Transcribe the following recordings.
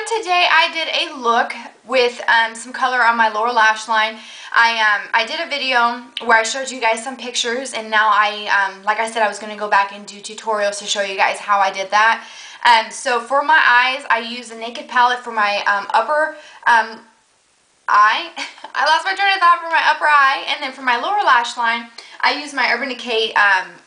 today I did a look with some color on my lower lash line. I did a video where I showed you guys some pictures, and now like I said, I was going to go back and do tutorials to show you guys how I did that. So for my eyes, I used the Naked palette for my upper eye. I lost my train of thought for my upper eye, and then for my lower lash line, I use my Urban Decay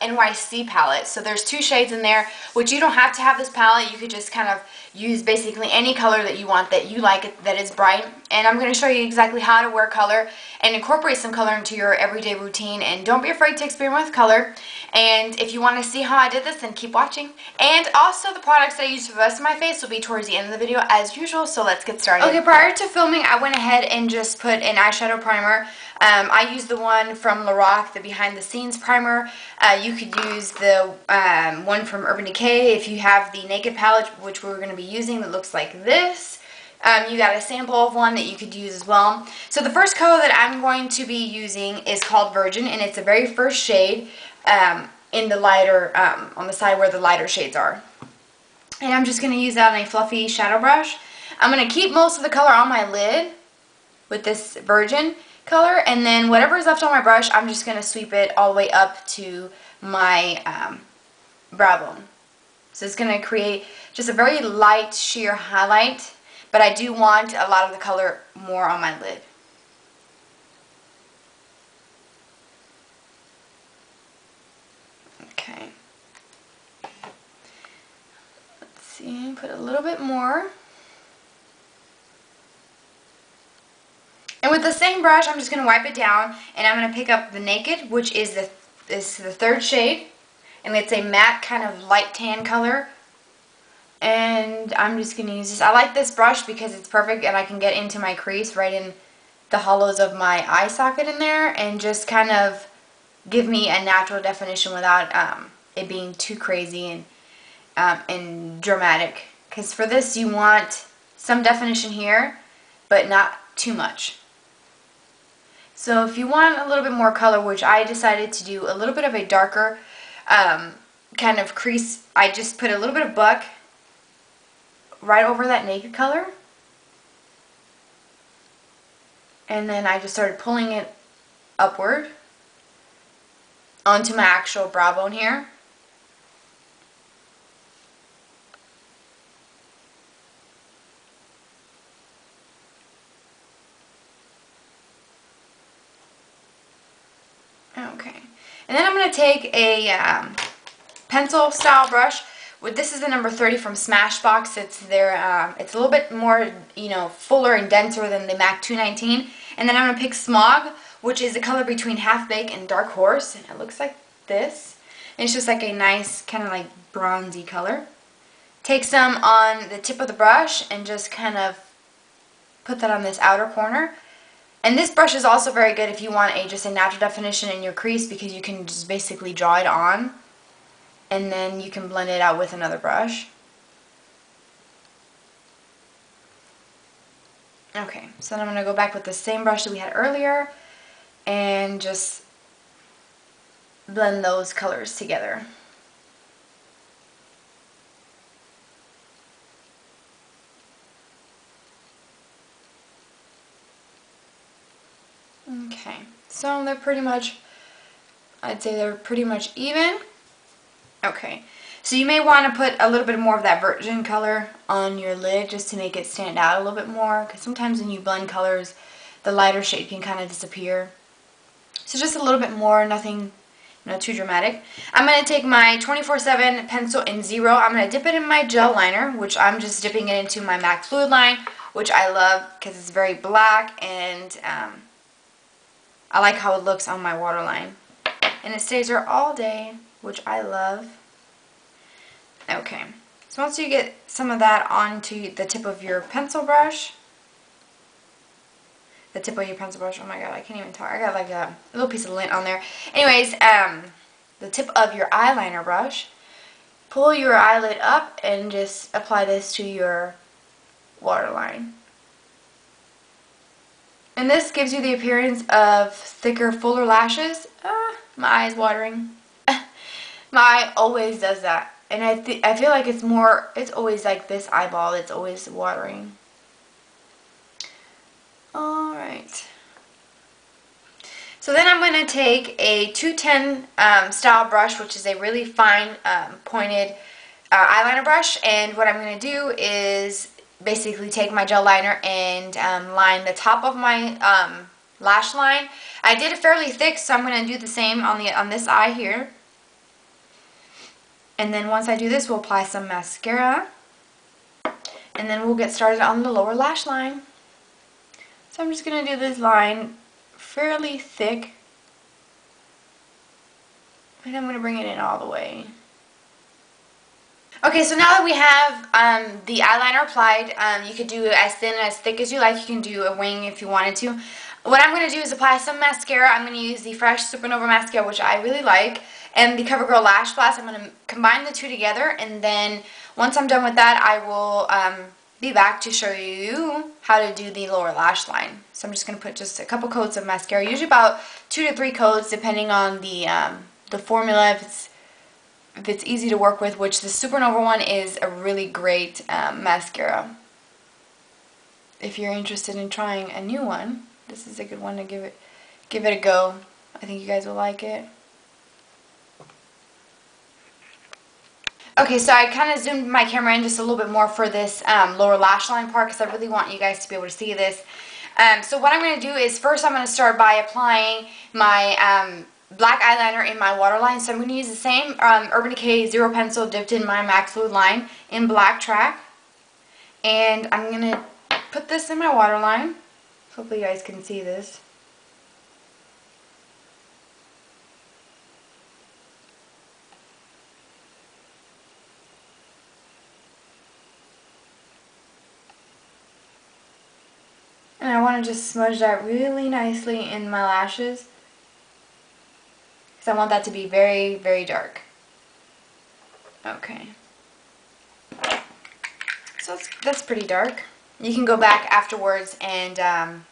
NYC palette. So there's two shades in there, which you don't have to have this palette. You could just kind of use basically any color that you want, that you like, that is bright. And I'm going to show you exactly how to wear color and incorporate some color into your everyday routine. And don't be afraid to experiment with color. And if you want to see how I did this, then keep watching. And also the products that I use for the rest of my face will be towards the end of the video as usual. So let's get started. Okay, prior to filming, I went ahead and just put an eyeshadow primer. I used the one from Lorac, the Behind the Scenes primer. You could use the one from Urban Decay if you have the Naked palette, which we're going to be using, that looks like this. You got a sample of one that you could use as well. So the first color that I'm going to be using is called Virgin, and it's the very first shade in the lighter, on the side where the lighter shades are. And I'm just going to use that on a fluffy shadow brush. I'm going to keep most of the color on my lid with this Virgin color, and then whatever is left on my brush, I'm just going to sweep it all the way up to my brow bone. So it's going to create just a very light sheer highlight, but I do want a lot of the color more on my lid. Okay. Let's see, put a little bit more. And with the same brush, I'm just going to wipe it down, and I'm going to pick up the Naked, which is the third shade, and it's a matte kind of light tan color. And I'm just going to use this. I like this brush because it's perfect, and I can get into my crease right in the hollows of my eye socket in there, and just kind of give me a natural definition without it being too crazy and dramatic. Because for this, you want some definition here, but not too much. So if you want a little bit more color, which I decided to do a little bit of a darker kind of crease, I just put a little bit of Buck right over that Naked color. And then I just started pulling it upward onto my actual brow bone here. Okay, and then I'm going to take a pencil style brush. This is the number 30 from Smashbox. It's it's a little bit more, fuller and denser than the MAC 219. And then I'm going to pick Smog, which is the color between Half Baked and Dark Horse, and it looks like this. And it's just like a nice kind of like bronzy color. Take some on the tip of the brush and just kind of put that on this outer corner. And this brush is also very good if you want just a natural definition in your crease, because you can just basically draw it on, and then you can blend it out with another brush. Okay, so then I'm going to go back with the same brush that we had earlier and just blend those colors together. Okay, so they're pretty much, I'd say they're pretty much even. Okay, so you may want to put a little bit more of that Virgin color on your lid just to make it stand out a little bit more, because sometimes when you blend colors, the lighter shade can kind of disappear. So just a little bit more, nothing too dramatic. I'm going to take my 24/7 pencil in 0. I'm going to dip it in my gel liner, which I'm just dipping it into my MAC Fluidline, which I love because it's very black, and I like how it looks on my waterline. And it stays there all day, which I love. Okay, so once you get some of that onto the tip of your pencil brush, oh my god, I can't even talk. I got like a little piece of lint on there. Anyways, the tip of your eyeliner brush, pull your eyelid up and just apply this to your waterline. And this gives you the appearance of thicker, fuller lashes. My eye is watering. My eye always does that. And I feel like it's always like this eyeball that's always watering. Alright. So then I'm going to take a 210 style brush, which is a really fine pointed eyeliner brush. And what I'm going to do is basically take my gel liner and line the top of my lash line. I did it fairly thick, so I'm going to do the same on this eye here. And then once I do this, we'll apply some mascara. And then we'll get started on the lower lash line. So I'm just going to do this line fairly thick. And I'm going to bring it in all the way. Okay, so now that we have the eyeliner applied, you could do it as thin and as thick as you like. You can do a wing if you wanted to. What I'm going to do is apply some mascara. I'm going to use the Fresh Supernova mascara, which I really like, and the Covergirl Lash Blast. I'm going to combine the two together, and then once I'm done with that, I will be back to show you how to do the lower lash line. So I'm just going to put just a couple coats of mascara, usually about 2 to 3 coats, depending on the formula. If it's easy to work with, which the Supernova one is a really great mascara. If you're interested in trying a new one, this is a good one to give it a go. I think you guys will like it. Okay, so I kind of zoomed my camera in just a little bit more for this lower lash line part because I really want you guys to be able to see this. So what I'm going to do is first I'm going to start by applying my black eyeliner in my waterline. So I'm going to use the same Urban Decay Zero Pencil dipped in my MAC Fluidline in Blacktrack. And I'm going to put this in my waterline. Hopefully you guys can see this. And I want to just smudge that really nicely in my lashes, because I want that to be very, very dark. Okay. So that's pretty dark. You can go back afterwards and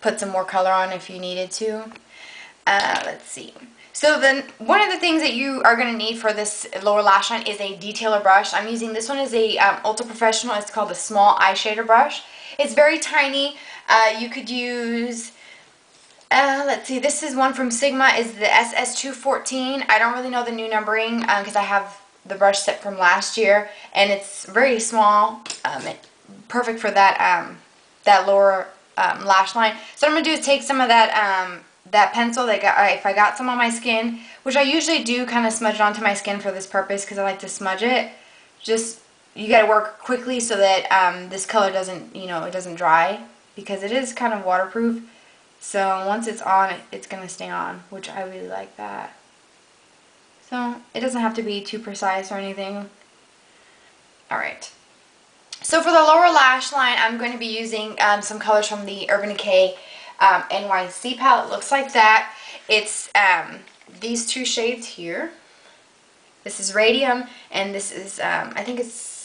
put some more color on if you needed to. Let's see. So then one of the things that you are going to need for this lower lash line is a detailer brush. I'm using this one as a ultra professional. It's called the small eyeshadow brush. It's very tiny. You could use, let's see, this is one from Sigma, is the SS214. I don't really know the new numbering because I have the brush set from last year, and it's very small, perfect for that that lower lash line. So what I'm going to do is take some of that that pencil that if I got some on my skin, which I usually do kind of smudge it onto my skin for this purpose because I like to smudge it. Just, you got to work quickly so that this color doesn't, it doesn't dry, because it is kind of waterproof. So once it's on, it's going to stay on, which I really like that. So it doesn't have to be too precise or anything. Alright. So for the lower lash line, I'm going to be using some colors from the Urban Decay NYC palette. Looks like that. It's these two shades here. This is Radium, and this is, I think it's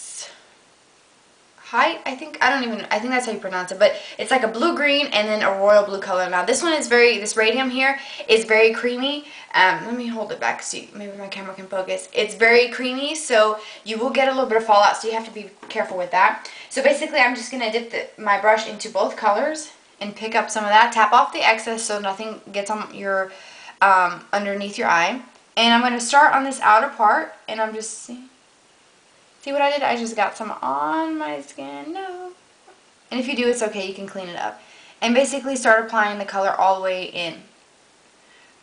Height, I think that's how you pronounce it, but it's like a blue-green and then a royal blue color. Now this one is this Radium here is very creamy. Let me hold it back so maybe my camera can focus. It's very creamy, so you will get a little bit of fallout, so you have to be careful with that. So basically I'm just going to dip my brush into both colors and pick up some of that, tap off the excess so nothing gets on your underneath your eye. And I'm going to start on this outer part, and I'm just, see what I did? I just got some on my skin. No. And if you do, it's okay. You can clean it up. And basically start applying the color all the way in.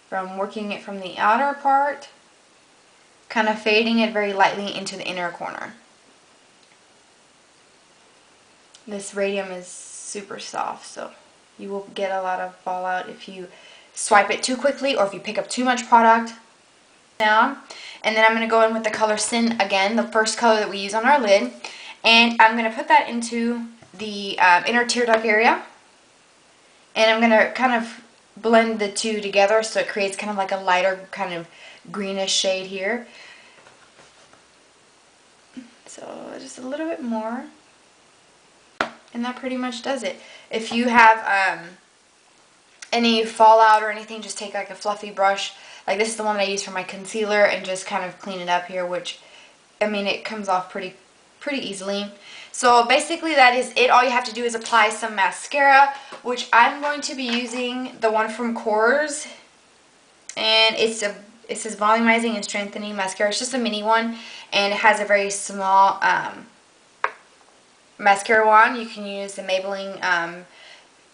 From working it from the outer part, kind of fading it very lightly into the inner corner. This Radium is super soft, so you will get a lot of fallout if you swipe it too quickly or if you pick up too much product. Down, and then I'm going to go in with the color Sin again, the first color that we use on our lid, and I'm going to put that into the inner tear duct area, and I'm going to kind of blend the two together so it creates kind of like a lighter kind of greenish shade here. So just a little bit more, and that pretty much does it. If you have any fallout or anything, just take like a fluffy brush. Like this is the one that I use for my concealer and just kind of clean it up here, which I mean, it comes off pretty easily. So basically that is it. All you have to do is apply some mascara, which I'm going to be using the one from Kors, and it says volumizing and strengthening mascara. It's just a mini one, and it has a very small mascara wand. You can use the Maybelline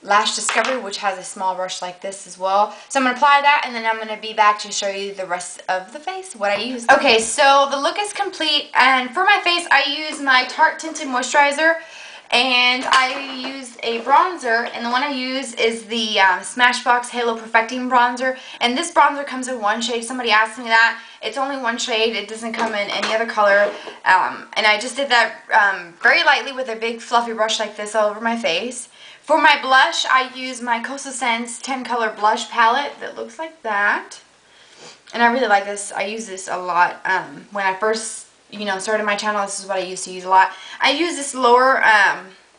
Lash Discovery, which has a small brush like this as well. So I'm going to apply that, and then I'm going to be back to show you the rest of the face, what I used. Okay, so the look is complete, and for my face I use my Tarte Tinted Moisturizer, and I use a bronzer, and the one I use is the Smashbox Halo Perfecting Bronzer, and this bronzer comes in one shade. Somebody asked me that. It's only one shade. It doesn't come in any other color, and I just did that very lightly with a big fluffy brush like this all over my face. For my blush, I use my Coastal Scents 10 color blush palette that looks like that. And I really like this. I use this a lot. When I first, started my channel, this is what I used to use a lot. I use this lower,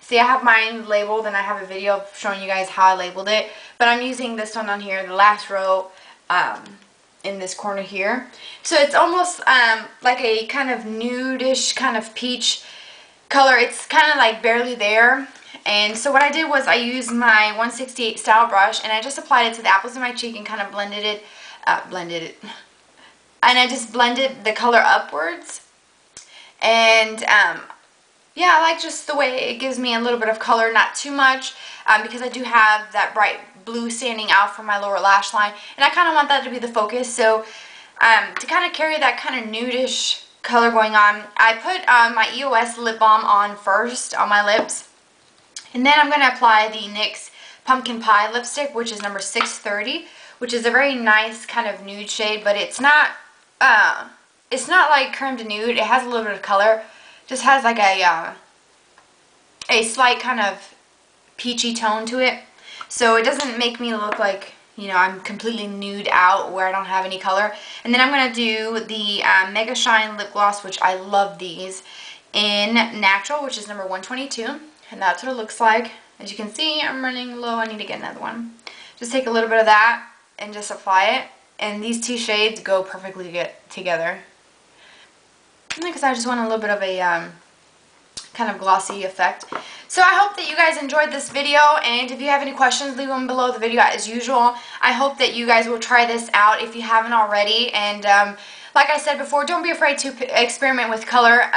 see, I have mine labeled, and I have a video showing you guys how I labeled it. But I'm using this one on here, the last row, in this corner here. So it's almost like a kind of nude-ish, kind of peach color. It's kind of like barely there. And so what I did was I used my 168 style brush, and I just applied it to the apples of my cheek and kind of blended it. And I just blended the color upwards. And yeah, I like just the way it gives me a little bit of color, not too much, because I do have that bright blue standing out from my lower lash line, and I kind of want that to be the focus. So to kind of carry that kind of nudish color going on, I put my EOS lip balm on first on my lips. And then I'm going to apply the NYX Pumpkin Pie lipstick, which is number 630, which is a very nice kind of nude shade, but it's not like creme de nude. It has a little bit of color. Just has like a slight kind of peachy tone to it. So it doesn't make me look like, I'm completely nude out where I don't have any color. And then I'm going to do the Mega Shine Lip Gloss, which I love these, in Natural, which is number 122. And that's what it looks like. As you can see, I'm running low. I need to get another one. Just take a little bit of that and just apply it. And these two shades go perfectly together. Because I just want a little bit of a kind of glossy effect. So I hope that you guys enjoyed this video. And if you have any questions, leave them below the video as usual. I hope that you guys will try this out if you haven't already. And like I said before, don't be afraid to experiment with color.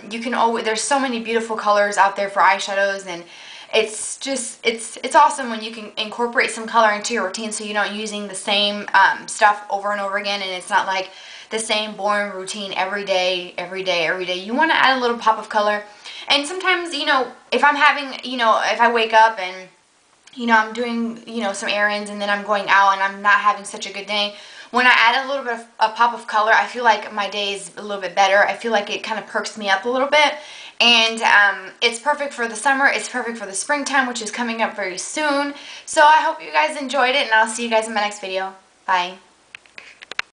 You can always, there's so many beautiful colors out there for eyeshadows, and it's just, it's awesome when you can incorporate some color into your routine, so you're not using the same stuff over and over again, and it's not like the same boring routine every day. You want to add a little pop of color. And sometimes, if I'm having, if I wake up and, I'm doing, some errands, and then I'm going out and I'm not having such a good day, when I add a little bit of a pop of color, I feel like my day is a little bit better. I feel like it kind of perks me up a little bit. And it's perfect for the summer. It's perfect for the springtime, which is coming up very soon. So I hope you guys enjoyed it, and I'll see you guys in my next video. Bye.